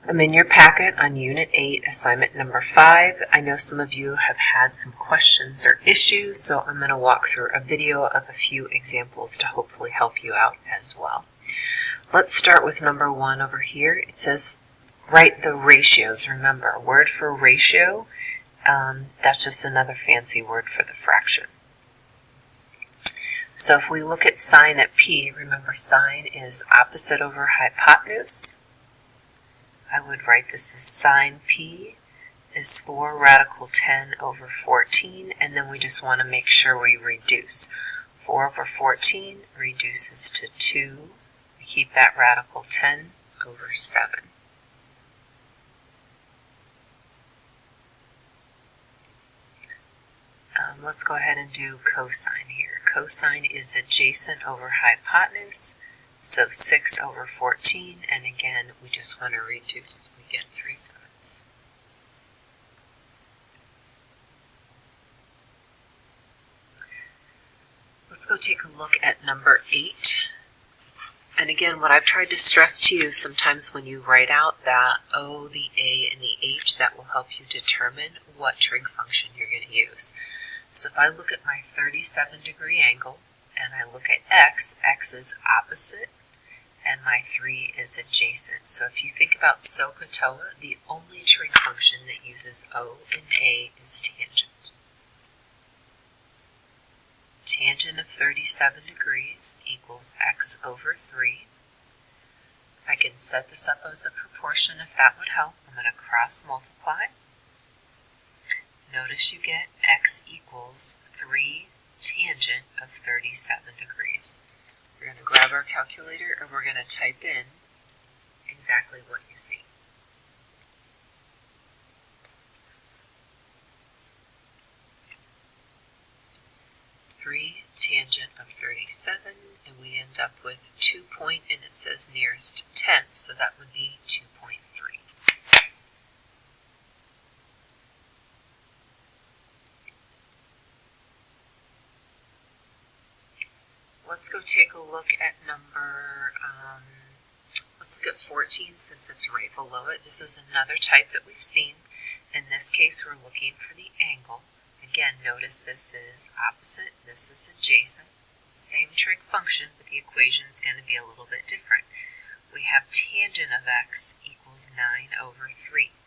I'm in your packet on Unit 8, Assignment number 5. I know some of you have had some questions or issues, so I'm going to walk through a video of a few examples to hopefully help you out as well. Let's start with number 1 over here. It says, write the ratios. Remember, a word for ratio, that's just another fancy word for the fraction. So if we look at sine at P, remember sine is opposite over hypotenuse. I would write this as sine P is 4 radical 10 over 14, and then we just want to make sure we reduce. 4 over 14 reduces to 2. We keep that radical 10 over 7. Let's go ahead and do cosine here. Cosine is adjacent over hypotenuse, so 6 over 14, and again, we just want to reduce. We get 3/7. Let's go take a look at number 8. And again, what I've tried to stress to you, sometimes when you write out that O, the A, and the H, that will help you determine what trig function you're going to use. So if I look at my 37-degree angle, and I look at x, x is opposite, and my 3 is adjacent. So if you think about SOHCAHTOA, the only trig function that uses O and A is tangent. Tangent of 37 degrees equals x over 3. I can set this up as a proportion if that would help. I'm going to cross multiply. Notice you get x equals 3 tangent of 37 degrees. We're going to grab our calculator and we're going to type in exactly what you see. Tangent of 37, and we end up with 2 point, and it says nearest tenth, so that would be 2.3. Let's go take a look at let's look at 14 since it's right below it. This is another type that we've seen. In this case, we're looking for the angle. Again, notice this is opposite, this is adjacent. Same trig function, but the equation is going to be a little bit different. We have tangent of x equals 9 over 3.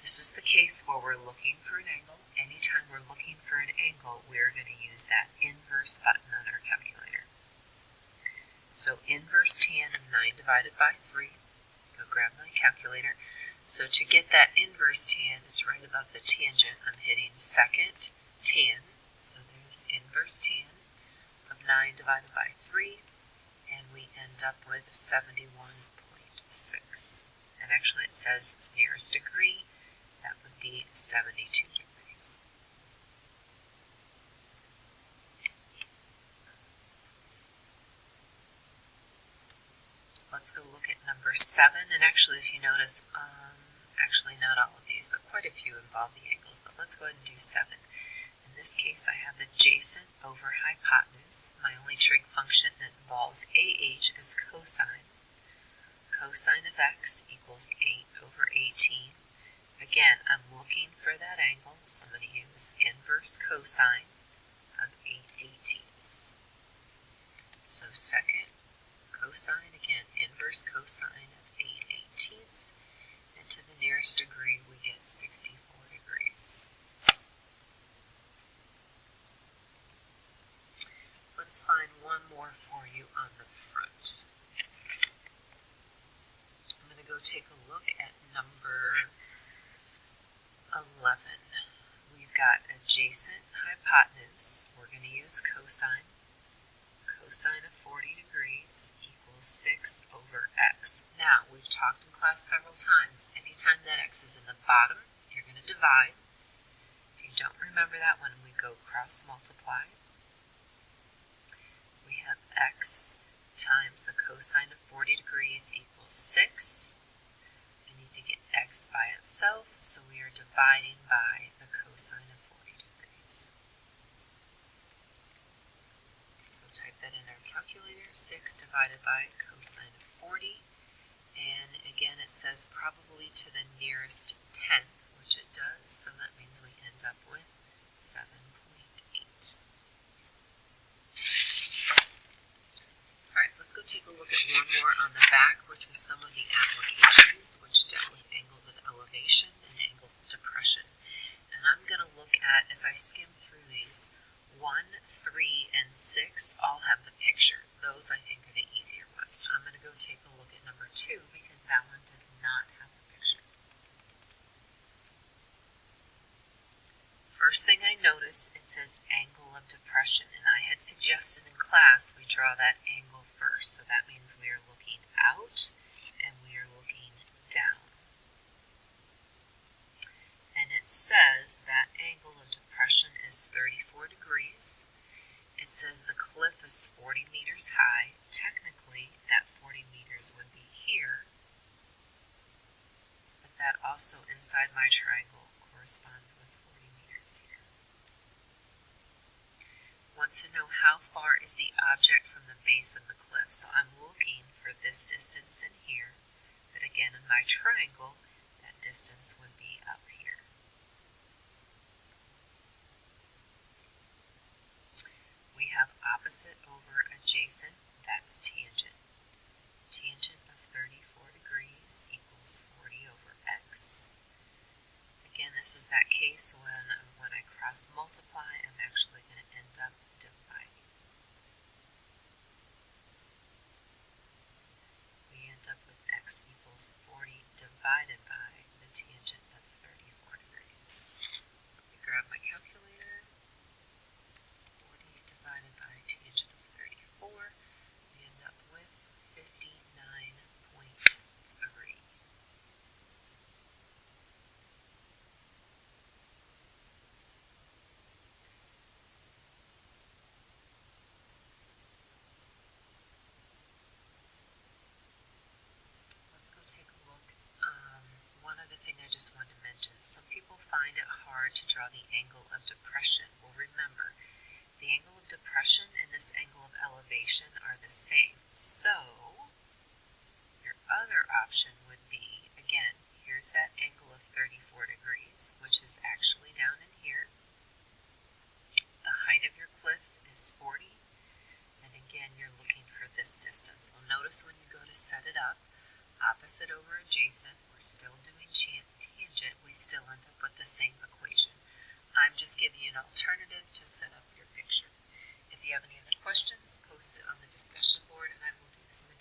This is the case where we're looking for an angle. Anytime we're looking for an angle, we're going to use that inverse button on our calculator. So inverse tan of 9 divided by 3. Go grab my calculator. So to get that inverse tan, it's right above the tangent. I'm hitting second tan. So there's inverse tan of 9 divided by 3. And we end up with 71.6. And actually it says nearest degree. That would be 72 degrees. Let's go look at number 7, and actually if you notice, actually not all of these, but quite a few involve the angles, but let's go ahead and do 7. In this case I have adjacent over hypotenuse. My only trig function that involves AH is cosine. Cosine of x equals 8 over 18. Again, I'm looking for that angle, so I'm going to use inverse cosine of 8/18. So second cosine, again, inverse cosine of 8/18, and to the nearest degree we get 64 degrees. Let's find one more for you on the front. I'm going to go take a look at number 11. We've got adjacent hypotenuse. We're going to use cosine. Cosine of 40 degrees equals 6 over x. Now, we've talked in class several times. Anytime that x is in the bottom, you're going to divide. If you don't remember that one, we go cross multiply. We have x times the cosine of 40 degrees equals 6. I need to get x by itself, so we are dividing by the cosine of 40 degrees. So we'll type that in our calculator, 6 divided by cosine of 40, and again it says probably to the nearest tenth, which it does, so that means we end up with 7.8. Alright, let's go take a look at one more on the back, which was some of the applications which dealt with angles of elevation and angles of depression. And I'm going to look at, as I skim through these, 1, 3, and 6 all have the picture. Those, I think, are the easier ones. I'm going to go take a look at number 2 because that one does not have the picture. First thing I notice, it says angle of depression, and I had suggested in class we draw that angle first. So that means we are looking out and we are looking down. And it says that angle of depression is 34 degrees. It says the cliff is 40 meters high. Technically, that 40 meters would be here, but that also inside my triangle corresponds with 40 meters here. Want to know how far is the object from the base of the cliff. So I'm looking for this distance in here, but again in my triangle, that distance would be up here. We have opposite over adjacent, that's tangent. Tangent of 34 degrees equals 40 over x. Again, this is that case when I cross multiply, I'm actually going to end up dividing. We end up with x equals 40 divided by the tangent of 34 degrees. Let me grab my calculator. Divided by tangent of 34, we end up with 59.3. Let's go take a look. One other thing I just wanted to mention. Some people find it hard to draw the angle of depression. Well, remember, the angle of depression and this angle of elevation are the same. So, your other option would be, again, here's that angle of 34 degrees, which is actually down in here. The height of your cliff is 40, and again, you're looking for this distance. Well, notice when you go to set it up, opposite over adjacent, we're still doing tangent, we still end up with the same equation. I'm just giving you an alternative to set up your picture. If you have any other questions, post it on the discussion board and I will do some